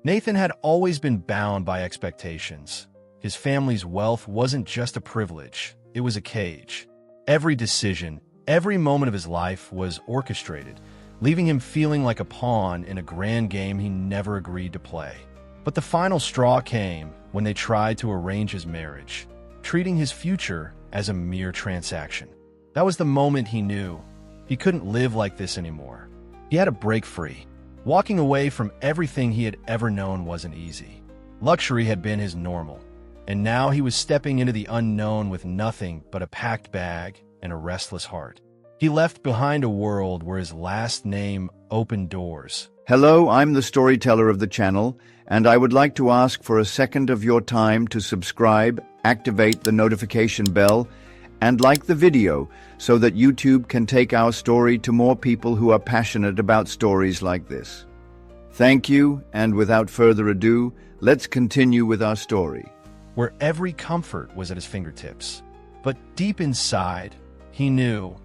Nathan had always been bound by expectations. His family's wealth wasn't just a privilege, it was a cage. Every decision, every moment of his life was orchestrated, leaving him feeling like a pawn in a grand game he never agreed to play. But the final straw came when they tried to arrange his marriage, treating his future as a mere transaction. That was the moment he knew he couldn't live like this anymore. He had to break free. Walking away from everything he had ever known wasn't easy. Luxury had been his normal, and now he was stepping into the unknown with nothing but a packed bag and a restless heart. He left behind a world where his last name opened doors. Hello, I'm the storyteller of the channel, and I would like to ask for a second of your time to subscribe, activate the notification bell, and like the video so that YouTube can take our story to more people who are passionate about stories like this. Thank you, and without further ado, let's continue with our story. Where every comfort was at his fingertips. But deep inside, he knew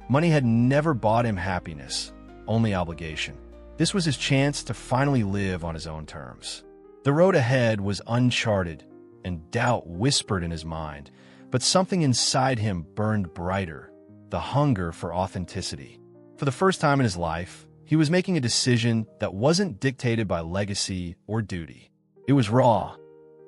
money had never bought him happiness, only obligation. This was his chance to finally live on his own terms. The road ahead was uncharted, and doubt whispered in his mind, but something inside him burned brighter, the hunger for authenticity. For the first time in his life, he was making a decision that wasn't dictated by legacy or duty. It was raw,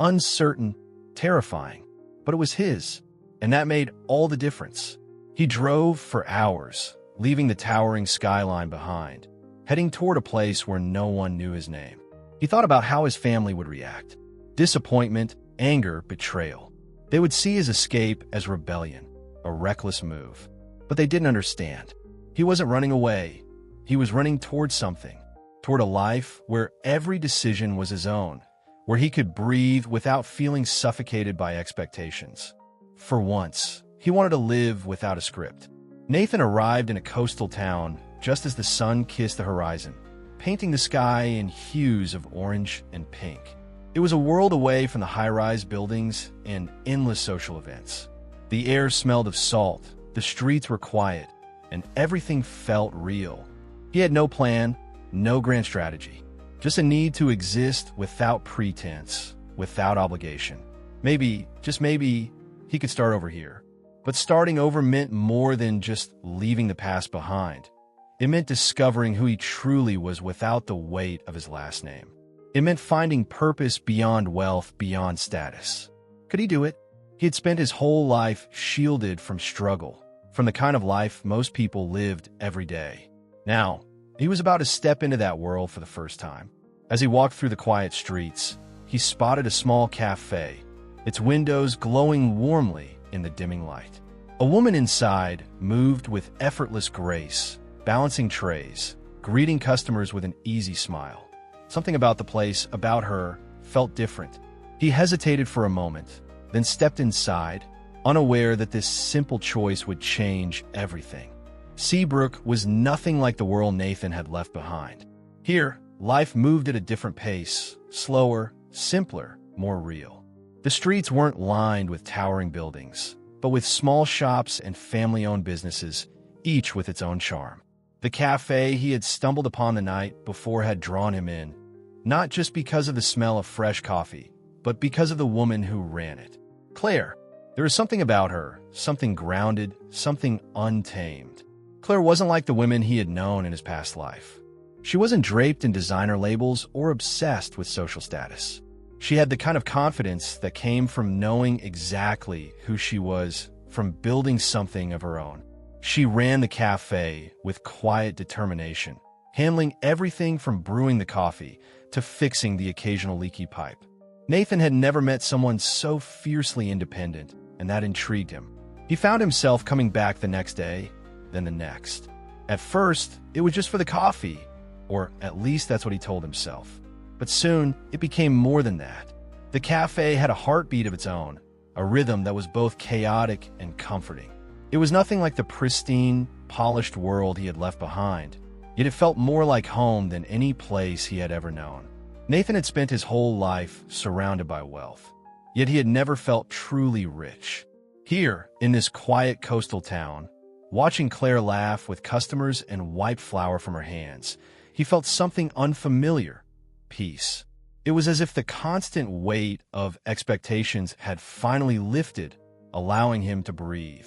uncertain, terrifying, but it was his, and that made all the difference. He drove for hours, leaving the towering skyline behind, heading toward a place where no one knew his name. He thought about how his family would react. Disappointment, anger, betrayal. They would see his escape as rebellion, a reckless move. But they didn't understand. He wasn't running away. He was running toward something, toward a life where every decision was his own, where he could breathe without feeling suffocated by expectations. For once, he wanted to live without a script. Nathan arrived in a coastal town just as the sun kissed the horizon, painting the sky in hues of orange and pink. It was a world away from the high-rise buildings and endless social events. The air smelled of salt, the streets were quiet, and everything felt real. He had no plan, no grand strategy, just a need to exist without pretense, without obligation. Maybe, just maybe, he could start over here. But starting over meant more than just leaving the past behind. It meant discovering who he truly was without the weight of his last name. It meant finding purpose beyond wealth, beyond status. Could he do it? He had spent his whole life shielded from struggle, from the kind of life most people lived every day. Now, he was about to step into that world for the first time. As he walked through the quiet streets, he spotted a small cafe, its windows glowing warmly in the dimming light. A woman inside moved with effortless grace, balancing trays, greeting customers with an easy smile. Something about the place, about her, felt different. He hesitated for a moment, then stepped inside, unaware that this simple choice would change everything. Seabrook was nothing like the world Nathan had left behind. Here, life moved at a different pace, slower, simpler, more real. The streets weren't lined with towering buildings, but with small shops and family-owned businesses, each with its own charm. The cafe he had stumbled upon the night before had drawn him in, not just because of the smell of fresh coffee, but because of the woman who ran it. Claire. There was something about her, something grounded, something untamed. Claire wasn't like the women he had known in his past life. She wasn't draped in designer labels or obsessed with social status. She had the kind of confidence that came from knowing exactly who she was, from building something of her own. She ran the cafe with quiet determination, handling everything from brewing the coffee to fixing the occasional leaky pipe. Nathan had never met someone so fiercely independent, and that intrigued him. He found himself coming back the next day, then the next. At first, it was just for the coffee, or at least that's what he told himself. But soon, it became more than that. The cafe had a heartbeat of its own, a rhythm that was both chaotic and comforting. It was nothing like the pristine, polished world he had left behind, yet it felt more like home than any place he had ever known. Nathan had spent his whole life surrounded by wealth, yet he had never felt truly rich. Here, in this quiet coastal town, watching Claire laugh with customers and wipe flour from her hands, he felt something unfamiliar: peace. It was as if the constant weight of expectations had finally lifted, allowing him to breathe.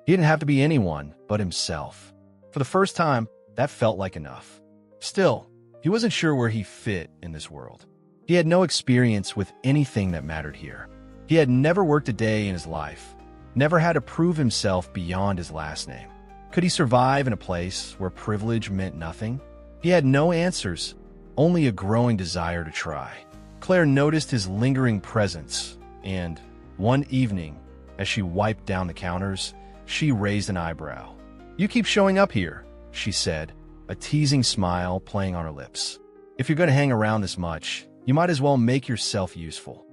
He didn't have to be anyone but himself. For the first time, that felt like enough. Still, he wasn't sure where he fit in this world. He had no experience with anything that mattered here. He had never worked a day in his life, never had to prove himself beyond his last name. Could he survive in a place where privilege meant nothing? He had no answers, only a growing desire to try. Claire noticed his lingering presence, and one evening, as she wiped down the counters, she raised an eyebrow. "You keep showing up here," she said, a teasing smile playing on her lips. "If you're going to hang around this much, you might as well make yourself useful."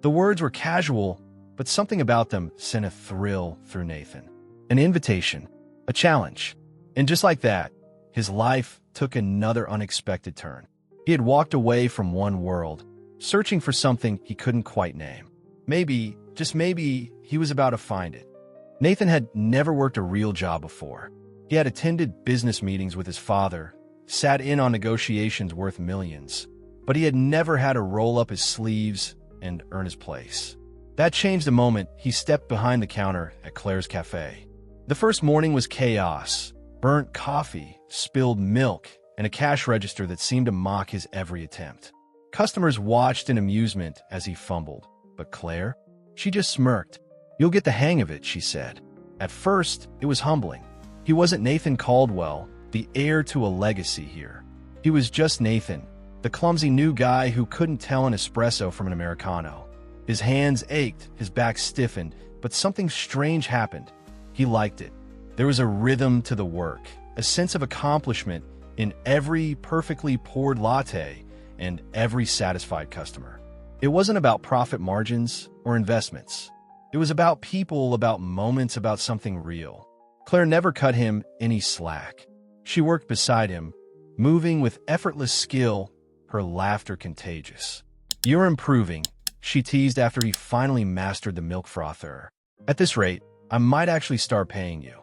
The words were casual, but something about them sent a thrill through Nathan. An invitation, a challenge. And just like that, his life took another unexpected turn. He had walked away from one world, searching for something he couldn't quite name. Maybe, just maybe, he was about to find it. Nathan had never worked a real job before. He had attended business meetings with his father, sat in on negotiations worth millions, but he had never had to roll up his sleeves and earn his place. That changed the moment he stepped behind the counter at Claire's cafe. The first morning was chaos: burnt coffee, spilled milk, and a cash register that seemed to mock his every attempt. Customers watched in amusement as he fumbled, but Claire, she just smirked. "You'll get the hang of it," she said. At first, it was humbling. He wasn't Nathan Caldwell, the heir to a legacy here. He was just Nathan, the clumsy new guy who couldn't tell an espresso from an Americano. His hands ached, his back stiffened, but something strange happened. He liked it. There was a rhythm to the work, a sense of accomplishment in every perfectly poured latte and every satisfied customer. It wasn't about profit margins or investments. It was about people, about moments, about something real. Claire never cut him any slack. She worked beside him, moving with effortless skill, her laughter contagious. "You're improving," she teased after he finally mastered the milk frother. "At this rate, I might actually start paying you."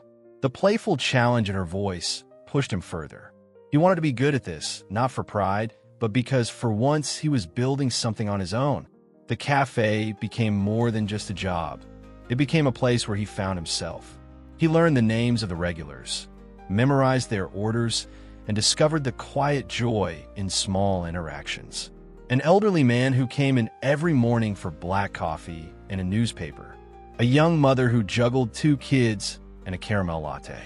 The playful challenge in her voice pushed him further. He wanted to be good at this, not for pride, but because for once he was building something on his own. The cafe became more than just a job. It became a place where he found himself. He learned the names of the regulars, memorized their orders, and discovered the quiet joy in small interactions. An elderly man who came in every morning for black coffee and a newspaper. A young mother who juggled 2 kids and a caramel latte.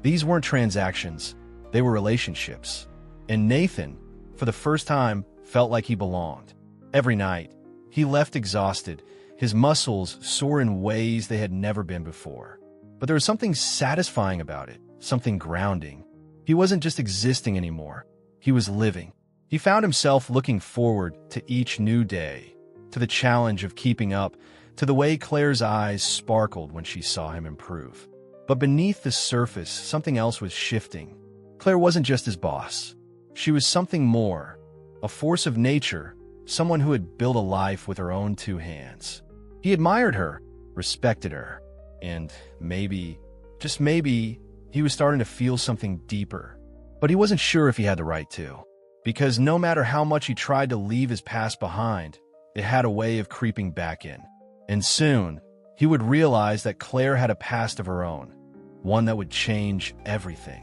These weren't transactions, they were relationships. And Nathan, for the first time, felt like he belonged. Every night, he left exhausted, his muscles sore in ways they had never been before. But there was something satisfying about it, something grounding. He wasn't just existing anymore, he was living. He found himself looking forward to each new day, to the challenge of keeping up, to the way Claire's eyes sparkled when she saw him improve. But beneath the surface, something else was shifting. Claire wasn't just his boss. She was something more, a force of nature, someone who had built a life with her own 2 hands. He admired her, respected her, and maybe, just maybe, he was starting to feel something deeper. But he wasn't sure if he had the right to, because no matter how much he tried to leave his past behind, it had a way of creeping back in. And soon, he would realize that Claire had a past of her own, one that would change everything.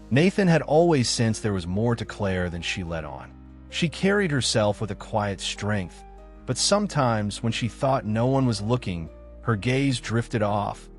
Nathan had always sensed there was more to Claire than she let on. She carried herself with a quiet strength, but sometimes when she thought no one was looking, her gaze drifted off,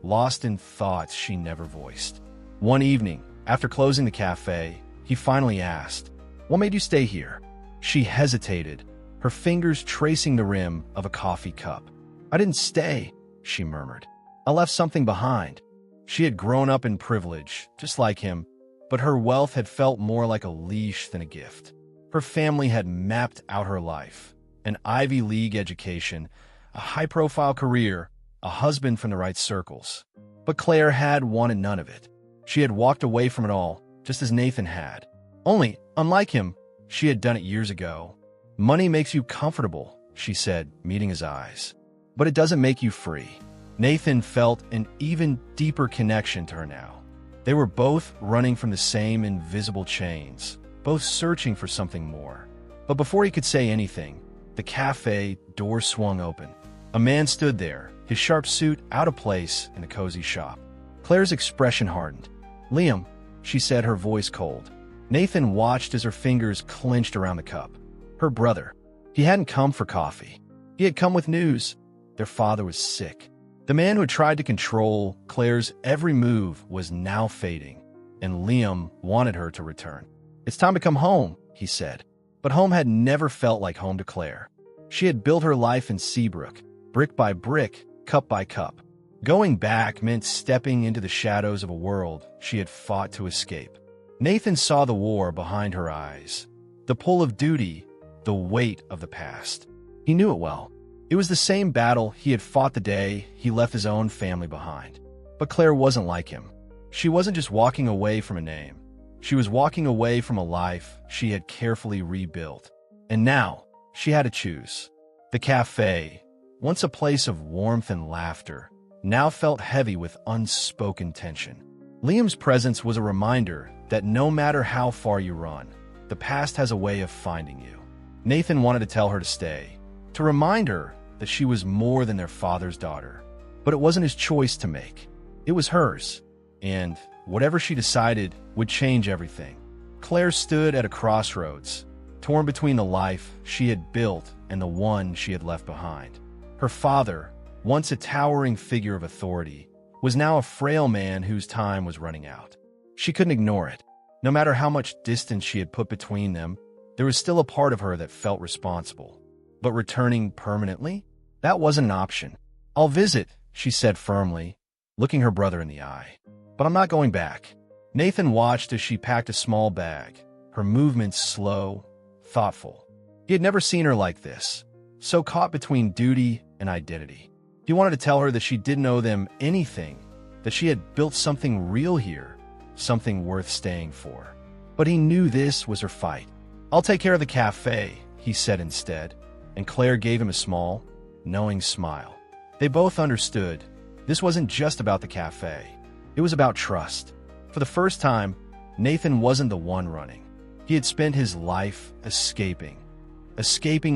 lost in thoughts she never voiced. One evening, after closing the cafe, he finally asked, "What made you stay here?" She hesitated, her fingers tracing the rim of a coffee cup. "I didn't stay," she murmured. "I left something behind." She had grown up in privilege, just like him, but her wealth had felt more like a leash than a gift. Her family had mapped out her life: an Ivy League education, a high-profile career, a husband from the right circles. But Claire had wanted none of it. She had walked away from it all, just as Nathan had. Only, unlike him, she had done it years ago. "Money makes you comfortable," she said, meeting his eyes. "But it doesn't make you free." Nathan felt an even deeper connection to her now. They were both running from the same invisible chains, both searching for something more. But before he could say anything, The cafe door swung open. A man stood there, his sharp suit out of place in the cozy shop. Claire's expression hardened. "Liam," she said, her voice cold. Nathan watched as her fingers clenched around the cup. Her brother. He hadn't come for coffee. He had come with news. Their father was sick. The man who had tried to control Claire's every move was now fading, and Liam wanted her to return. "It's time to come home," he said. But home had never felt like home to Claire. She had built her life in Seabrook, brick by brick, cup by cup. Going back meant stepping into the shadows of a world she had fought to escape. Nathan saw the war behind her eyes, the pull of duty, the weight of the past. He knew it well. It was the same battle he had fought the day he left his own family behind. But Claire wasn't like him. She wasn't just walking away from a name. She was walking away from a life she had carefully rebuilt. And now, she had to choose. The cafe, once a place of warmth and laughter, now felt heavy with unspoken tension. Liam's presence was a reminder that no matter how far you run, the past has a way of finding you. Nathan wanted to tell her to stay, to remind her that she was more than their father's daughter. But it wasn't his choice to make. It was hers. And whatever she decided would change everything. Claire stood at a crossroads, torn between the life she had built and the one she had left behind. Her father, once a towering figure of authority, was now a frail man whose time was running out. She couldn't ignore it. No matter how much distance she had put between them, there was still a part of her that felt responsible. But returning permanently? That wasn't an option. "I'll visit," she said firmly, looking her brother in the eye. "But I'm not going back." Nathan watched as she packed a small bag, her movements slow, thoughtful. He had never seen her like this, so caught between duty and identity. He wanted to tell her that she didn't owe them anything, that she had built something real here, something worth staying for. But he knew this was her fight. "I'll take care of the cafe," he said instead, and Claire gave him a small, knowing smile. They both understood. This wasn't just about the cafe. It was about trust. For the first time, Nathan wasn't the one running. He had spent his life escaping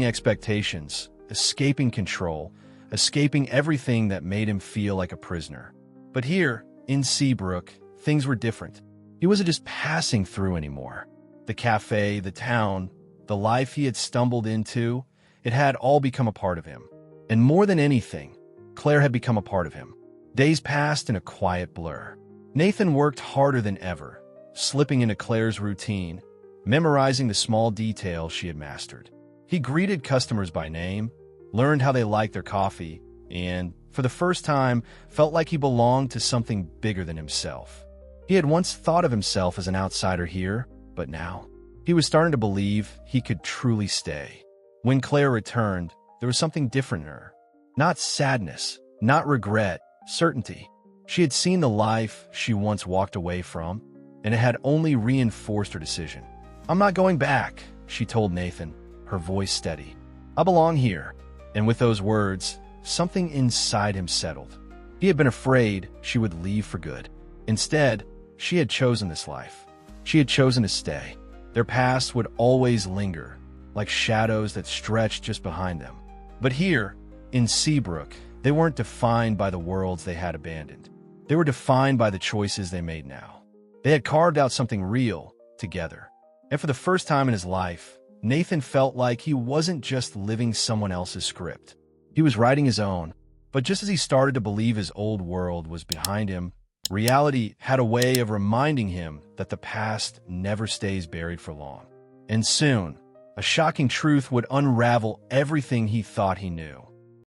expectations, escaping control, escaping everything that made him feel like a prisoner. But here, in Seabrook, things were different. He wasn't just passing through anymore. The cafe, the town, the life he had stumbled into, it had all become a part of him. And more than anything, Claire had become a part of him. Days passed in a quiet blur. Nathan worked harder than ever, slipping into Claire's routine, memorizing the small details she had mastered. He greeted customers by name, learned how they liked their coffee, and, for the first time, felt like he belonged to something bigger than himself. He had once thought of himself as an outsider here, but now, he was starting to believe he could truly stay. When Claire returned, there was something different in her. Not sadness, not regret, certainty. She had seen the life she once walked away from, and it had only reinforced her decision. "I'm not going back," she told Nathan, her voice steady. "I belong here." And with those words, something inside him settled. He had been afraid she would leave for good. Instead, she had chosen this life. She had chosen to stay. Their past would always linger, like shadows that stretched just behind them. But here, in Seabrook, they weren't defined by the worlds they had abandoned. They were defined by the choices they made now. They had carved out something real together. And for the first time in his life, Nathan felt like he wasn't just living someone else's script. He was writing his own. But just as he started to believe his old world was behind him, reality had a way of reminding him that the past never stays buried for long. And soon, a shocking truth would unravel everything he thought he knew.